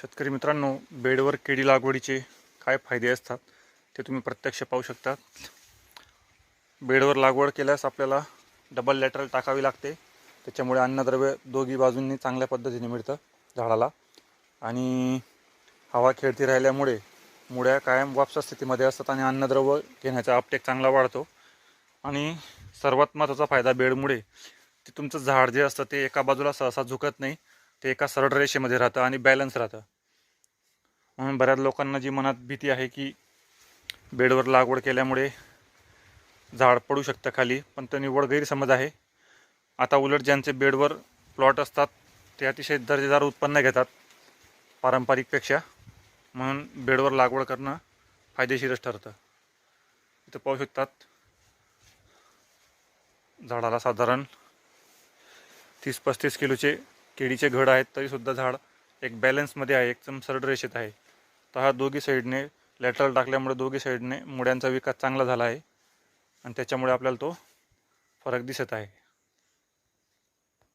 शेतकरी मित्रांनो, बेडवर केळी लागवडीचे काय फायदे असतात ते तुम्ही प्रत्यक्ष पाहू शकता. बेडवर लागवड केल्यास आपल्याला डबल लॅटरल टाकावी लागते. त्याच्यामुळे अन्नद्रव्य दोघी बाजूंनी चांगल्या पद्धतीने मिळतं झाडाला. आणि हवा खेळती राहिल्यामुळे मुळ्या कायम वापसा स्थितीमध्ये असतात आणि अन्नद्रव्य घेण्याचा अपटेक चांगला वाढतो. आणि सर्वात महत्त्वाचा फायदा बेडमुळे ते तुमचं झाड जे असतं ते एका बाजूला सहसा झुकत नाही, ते एका सरळ रेषेमध्ये राहतं आणि बॅलन्स राहतं. म्हणून बऱ्याच लोकांना जी मनात भीती आहे की बेडवर लागवड केल्यामुळे झाड पडू शकतं खाली, पण तो निव्वळ गैरसमज आहे. आता उलट ज्यांचे बेडवर प्लॉट असतात ते अतिशय दर्जेदार उत्पन्न घेतात पारंपरिकपेक्षा. म्हणून बेडवर लागवड करणं फायदेशीरच ठरतं. इथं पाहू शकतात झाडाला साधारण 30-35 किलोचे केळीचे घड आहेत, तरीसुद्धा झाड एक बॅलन्समध्ये आहे, एकदम सरळ रेषेत आहे. तर हा दोघी साईडने लॅटरल टाकल्यामुळे दोघी साईडने मुळ्यांचा विकास चांगला झाला आहे आणि त्याच्यामुळे आपल्याला तो फरक दिसत आहे.